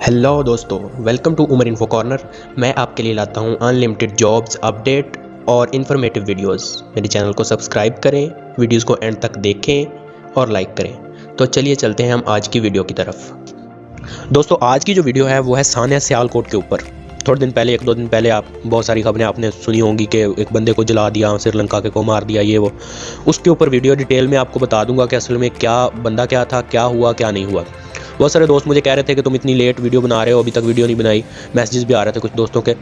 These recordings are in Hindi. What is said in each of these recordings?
हेलो दोस्तों, welcome to Umar info corner. मैं आपके लिए लाता हूं अनलिमिटेड जॉब्स अपडेट और इन्फॉर्मेटिव वीडियोस। मेरे चैनल को सब्सक्राइब करें, वीडियोस को एंड तक देखें और लाइक करें। तो चलिए चलते हैं हम आज की वीडियो की तरफ। दोस्तों, आज की जो वीडियो है वो है सानिया सियालकोट के ऊपर। थोड़े दिन पहले, 1-2 दिन पहले आप बहुत सारी खबरें आपने सुनी होंगी कि एक बंदे को जला दिया, श्रीलंका के को मार दिया, ये वो। उसके ऊपर वीडियो डिटेल में आपको बता दूंगा कि असल में क्या बंदा क्या था, क्या हुआ, क्या नहीं हुआ। बहुत सारे दोस्त मुझे कह रहे थे कि तुम इतनी लेट वीडियो बना रहे हो, अभी तक वीडियो नहीं बनाई। मैसेजेस भी आ रहे थे कुछ दोस्तों के।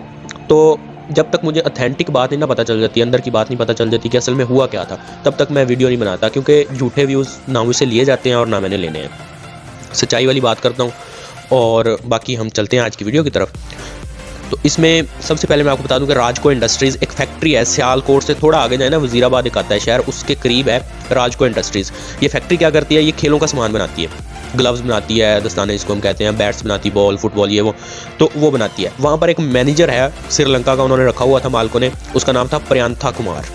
तो जब तक मुझे ऑथेंटिक बात नहीं ना पता चल जाती, अंदर की बात नहीं पता चल जाती कि असल में हुआ क्या था, तब तक मैं वीडियो नहीं बनाता, क्योंकि झूठे व्यूज़ ना मुझसे लिए जाते हैं और ना मैंने लेने हैं। सच्चाई वाली बात करता हूँ। और बाकी हम चलते हैं आज की वीडियो की तरफ। तो इसमें सबसे पहले मैं आपको बता दूं कि राजको इंडस्ट्रीज़ एक फैक्ट्री है। सियालकोट से थोड़ा आगे जाए ना, वजीराबाद एक आता है शहर, उसके करीब है राजको इंडस्ट्रीज़। ये फैक्ट्री क्या करती है? ये खेलों का सामान बनाती है, ग्लव्स बनाती है, दस्ताने जिसको हम कहते हैं, बैट्स बनाती है, बॉल, फुटबॉल, ये वो, तो वो बनाती है। वहाँ पर एक मैनेजर है श्रीलंका का, उन्होंने रखा हुआ था मालिकों ने, उसका नाम था प्रियंथा कुमार।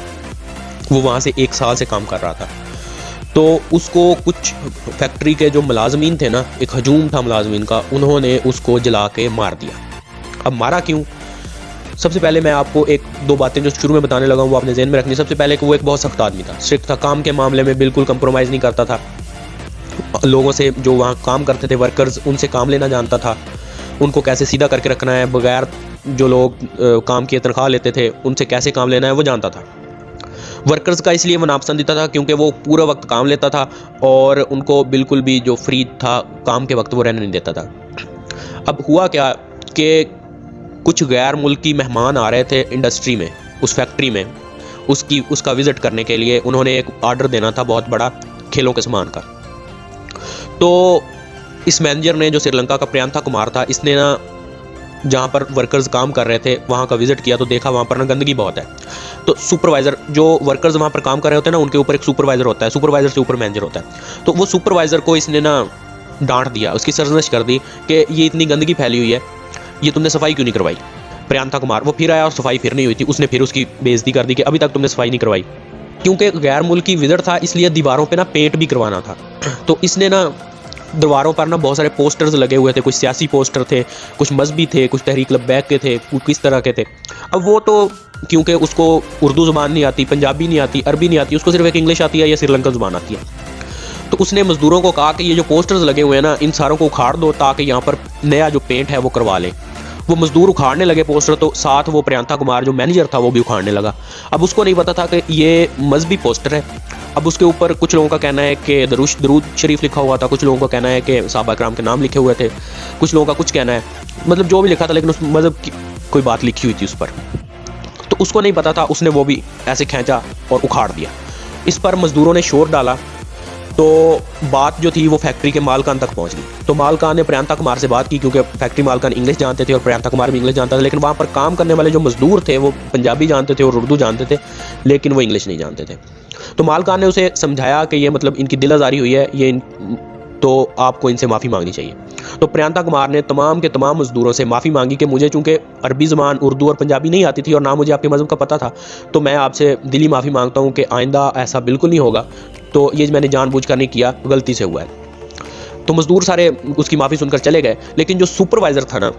वो वहाँ से 1 साल से काम कर रहा था। तो उसको कुछ फैक्ट्री के जो मुलाजमीन थे ना, एक हजूम था मुलाजमीन का, उन्होंने उसको जला के मार दिया। अब मारा क्यों? सबसे पहले मैं आपको 1-2 बातें जो शुरू में बताने लगा हूँ वो आपने ज़हन में रखनी। सबसे पहले कि वो एक बहुत सख्त आदमी था, स्ट्रिक्ट था, काम के मामले में बिल्कुल कंप्रोमाइज़ नहीं करता था। लोगों से, जो वहाँ काम करते थे वर्कर्स, उनसे काम लेना जानता था, उनको कैसे सीधा करके रखना है, बगैर जो लोग काम की तनख्वाह लेते थे उनसे कैसे काम लेना है वो जानता था। वर्कर्स का इसलिए वो नापसंदीदा था क्योंकि वो पूरा वक्त काम लेता था और उनको बिल्कुल भी जो फ्री था काम के वक्त वो रहने नहीं देता था। अब हुआ क्या कि कुछ गैर मुल्की मेहमान आ रहे थे इंडस्ट्री में, उस फैक्ट्री में, उसका विज़िट करने के लिए। उन्होंने एक ऑर्डर देना था बहुत बड़ा खेलों के सामान का। तो इस मैनेजर ने, जो श्रीलंका का प्रियंथा कुमार था, इसने ना जहाँ पर वर्कर्स काम कर रहे थे वहाँ का विज़िट किया तो देखा वहाँ पर ना गंदगी बहुत है। तो सुपरवाइज़र, जो वर्कर्स वहाँ पर काम कर रहे होते हैं ना, उनके ऊपर एक सुपरवाइज़र होता है, सुपरवाइज़र से ऊपर मैनेजर होता है। तो वो सुपरवाइज़र को इसने ना डांट दिया, उसकी सरजनश कर दी कि ये इतनी गंदगी फैली हुई है, ये तुमने सफाई क्यों नहीं करवाई? प्रियंथा कुमार वो फिर आया और सफाई फिर नहीं हुई थी। उसने फिर उसकी बेइज्जती कर दी कि अभी तक तुमने सफाई नहीं करवाई। क्योंकि गैर मुल्की विज़िट था, इसलिए दीवारों पे ना पेंट भी करवाना था। तो इसने ना दीवारों पर ना बहुत सारे पोस्टर्स लगे हुए थे, कुछ सियासी पोस्टर थे, कुछ मजहबी थे, कुछ तहरीक लब्बैक के थे, कुछ किस तरह के थे। अब वो तो क्योंकि उसको उर्दू ज़ुबान नहीं आती, पंजाबी नहीं आती, अरबी नहीं आती, उसको सिर्फ एक इंग्लिश आती है या श्रीलंकन ज़ुबान आती है। तो उसने मज़दूरों को कहा कि ये जो पोस्टर्स लगे हुए हैं ना, इन सारों को उखाड़ दो ताकि यहाँ पर नया जो पेंट है वो करवा लें। वो मज़दूर उखाड़ने लगे पोस्टर, तो साथ वो प्रियंथा कुमार जो मैनेजर था वो भी उखाड़ने लगा। अब उसको नहीं पता था कि ये मजहबी पोस्टर है। अब उसके ऊपर कुछ लोगों का कहना है कि दरूद शरीफ लिखा हुआ था, कुछ लोगों का कहना है कि सहाबा किराम के नाम लिखे हुए थे, कुछ लोगों का कुछ कहना है, मतलब जो भी लिखा था, लेकिन उस मज़हब की कोई बात लिखी हुई थी उस पर। तो उसको नहीं पता था, उसने वो भी ऐसे खींचा और उखाड़ दिया। इस पर मज़दूरों ने शोर डाला, तो बात जो थी वो फैक्ट्री के मालकान तक पहुंच गई। तो मालकान ने प्रियंथा कुमार से बात की, क्योंकि फैक्ट्री मालकान इंग्लिश जानते थे और प्रियंथा कुमार भी इंग्लिश जानता था। लेकिन वहाँ पर काम करने वाले जो मज़दूर थे वो पंजाबी जानते थे और उर्दू जानते थे, लेकिन वो इंग्लिश नहीं जानते थे। तो मालकान ने उसे समझाया कि ये मतलब इनकी दिल आज़ारी हुई है, तो आपको इनसे माफ़ी मांगनी चाहिए। तो प्रियंथा कुमार ने तमाम के तमाम मज़दूरों से माफ़ी मांगी कि मुझे चूँकि अरबी ज़बान, उर्दू और पंजाबी नहीं आती थी और ना मुझे आपके मज़हब का पता था, तो मैं आपसे दिली माफ़ी मांगता हूँ कि आइंदा ऐसा बिल्कुल नहीं होगा। तो ये मैंने जानबूझकर नहीं किया, गलती से हुआ है। तो मज़दूर सारे उसकी माफ़ी सुनकर चले गए। लेकिन जो सुपरवाइज़र था ना,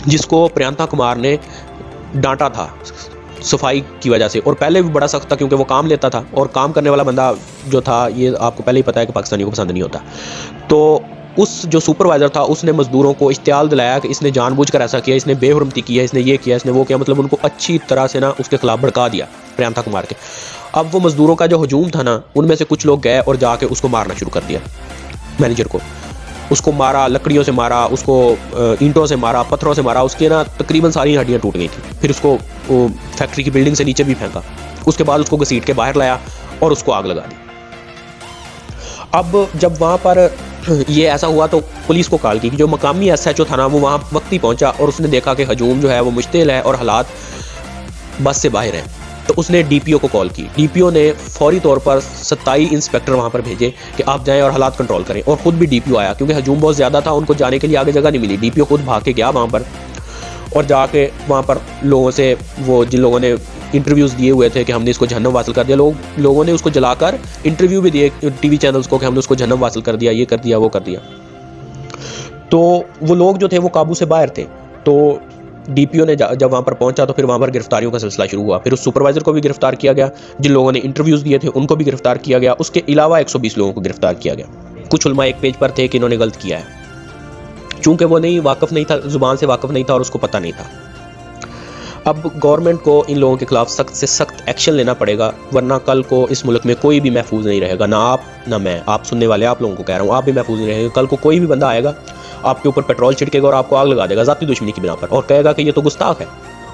जिसको प्रियंथा कुमार ने डांटा था सफाई की वजह से, और पहले भी बड़ा सख्त था क्योंकि वो काम लेता था, और काम करने वाला बंदा जो था, ये आपको पहले ही पता है कि पाकिस्तानियों को पसंद नहीं होता। तो उस जो सुपरवाइज़र था उसने मज़दूरों को इश्तियाल दिलाया कि इसने जानबूझकर ऐसा किया, इसने बेहुरमती की है, इसने ये किया, इसने वो किया, मतलब उनको अच्छी तरह से ना उसके खिलाफ भड़का दिया प्रियंथा कुमार के। अब वो मज़दूरों का जो हजूम था ना, उनमें से कुछ लोग गए और जाके उसको मारना शुरू कर दिया, मैनेजर को। उसको मारा, लकड़ियों से मारा, उसको ईंटों से मारा, पत्थरों से मारा, उसकी ना तकरीबन सारी हड्डियाँ टूट गई थी। फिर उसको फैक्ट्री की बिल्डिंग से नीचे भी फेंका। उसके बाद उसको घसीट के बाहर लाया और उसको आग लगा दी। अब जब वहाँ पर ये ऐसा हुआ तो पुलिस को कॉल की। जो मकामी SHO था ना, वो वहाँ वक्त ही पहुँचा और उसने देखा कि हजूम जो है वो मुश्तिल है और हालात बस से बाहर हैं। तो उसने DPO को कॉल की। DPO ने फौरी तौर पर 27 इंस्पेक्टर वहाँ पर भेजे कि आप जाएं और हालात कंट्रोल करें, और ख़ुद भी DPO आया क्योंकि हजूम बहुत ज़्यादा था, उनको जाने के लिए आगे जगह नहीं मिली। DPO खुद भाग के गया वहाँ पर और जाके वहाँ पर लोगों से, वो जिन लोगों ने इंटरव्यूज़ दिए हुए थे कि हमने इसको जहन्नम वासिल कर दिया, लोगों ने उसको जलाकर इंटरव्यू भी दिए TV चैनल्स को कि हमने उसको जहन्नम वासिल कर दिया, ये कर दिया, वो कर दिया। तो वो लोग जो थे वो काबू से बाहर थे। तो DPO ने जब वहाँ पर पहुँचा तो फिर वहाँ पर गिरफ्तारियों का सिलसिला शुरू हुआ। फिर उस सुपरवाइज़र को भी गिरफ्तार किया गया, जिन लोगों ने इंटरव्यूज़ दिए थे उनको भी गिरफ्तार किया गया। उसके अलावा 120 लोगों को गिरफ्तार किया गया। कुछ उलमा एक पेज पर थे कि इन्होंने गलत किया है, चूँकि वो वाकिफ़ नहीं था, ज़ुबान से वाकिफ़ नहीं था और उसको पता नहीं था। अब गवर्नमेंट को इन लोगों के खिलाफ सख्त से सख्त एक्शन लेना पड़ेगा, वरना कल को इस मुल्क में कोई भी महफूज नहीं रहेगा। ना आप ना मैं, आप सुनने वाले आप लोगों को कह रहा हूँ, आप भी महफूज नहीं रहेंगे। कल को कोई भी बंदा आएगा, आपके ऊपर पेट्रोल छिड़केगा और आपको आग लगा देगा ज़ाती दुश्मनी की बिना पर, और कहेगा कि ये तो गुस्ताख है।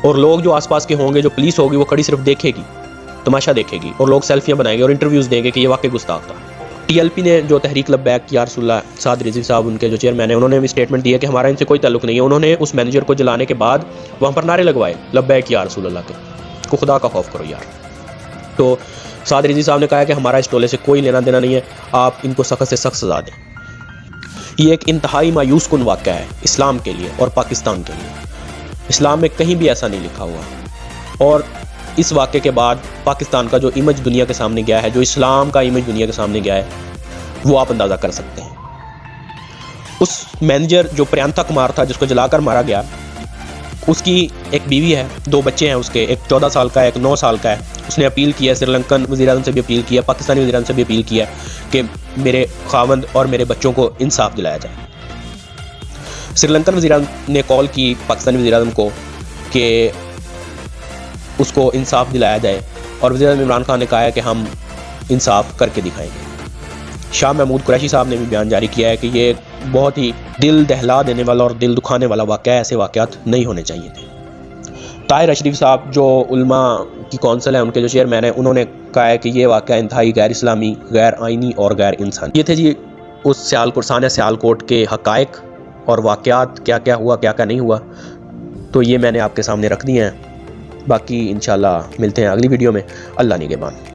और लोग जो आसपास के होंगे, जो पुलिस होगी, वो खड़ी सिर्फ देखेगी, तमाशा देखेगी, और लोग सेल्फियाँ बनाएंगे और इंटरव्यूज़ देंगे कि ये वाकई गुस्ताख था। TLP ने जो तहरीक लब्बैक या रसूलुल्लाह साद रिजवी साहब उनके जो चेयरमैन है, उन्होंने भी स्टेटमेंट दिया कि हमारा इनसे कोई ताल्लुक नहीं है। उन्होंने उस मैनेजर को जलाने के बाद वहाँ पर नारे लगवाए, लब्बैक या रसूलुल्लाह के, को खुदा का खौफ करो यार। तो साद रिजवी साहब ने कहा कि हमारा इस टोले से कोई लेना देना नहीं है, आप इनको सख्त से सख्त सजा दें। ये एक इंतहाई मायूस कुन वाक़या है इस्लाम के लिए और पाकिस्तान के लिए। इस्लाम में कहीं भी ऐसा नहीं लिखा हुआ, और इस वाक़े के बाद पाकिस्तान का जो इमेज दुनिया के सामने गया है, जो इस्लाम का इमेज दुनिया के सामने गया है, वो आप अंदाज़ा कर सकते हैं। उस मैनेजर जो प्रियंका कुमार था, जिसको जलाकर मारा गया, उसकी एक बीवी है, 2 बच्चे हैं उसके, एक 14 साल का है, एक 9 साल का है। उसने अपील की है, श्रीलंकन वज़ीर-ए-आज़म से भी अपील की है, पाकिस्तानी वज़ीर-ए-आज़म से भी अपील की है कि मेरे खावंद और मेरे बच्चों को इंसाफ दिलाया जाए। श्रीलंकन वज़ीर-ए-आज़म ने कॉल की पाकिस्तानी वज़ीर-ए-आज़म को कि उसको इंसाफ दिलाया जाए, और वज़ीर-ए-आज़म इमरान खान ने कहा है कि हम इंसाफ करके दिखाएंगे। शाह महमूद कुरैशी साहब ने भी बयान जारी किया है कि ये बहुत ही दिल दहला देने वाला और दिल दुखाने वाला वाक़या है, ऐसे वाक़यात नहीं होने चाहिए थे। ताहिर अशरीफ साहब जो उलमा की कौंसिल है, उनके जो चेयरमैन हैं, उन्होंने कहा है कि ये वाक़या इंतहाई गैर इस्लामी, गैर आइनी और गैर इंसानी। ये थे जी उस सियालकोट के हक़ाइक़ और वाक़यात, क्या क्या हुआ क्या क्या नहीं हुआ, तो ये मैंने आपके सामने रख दिए हैं। बाकी इंशाल्लाह मिलते हैं अगली वीडियो में। अल्लाह निगहबान।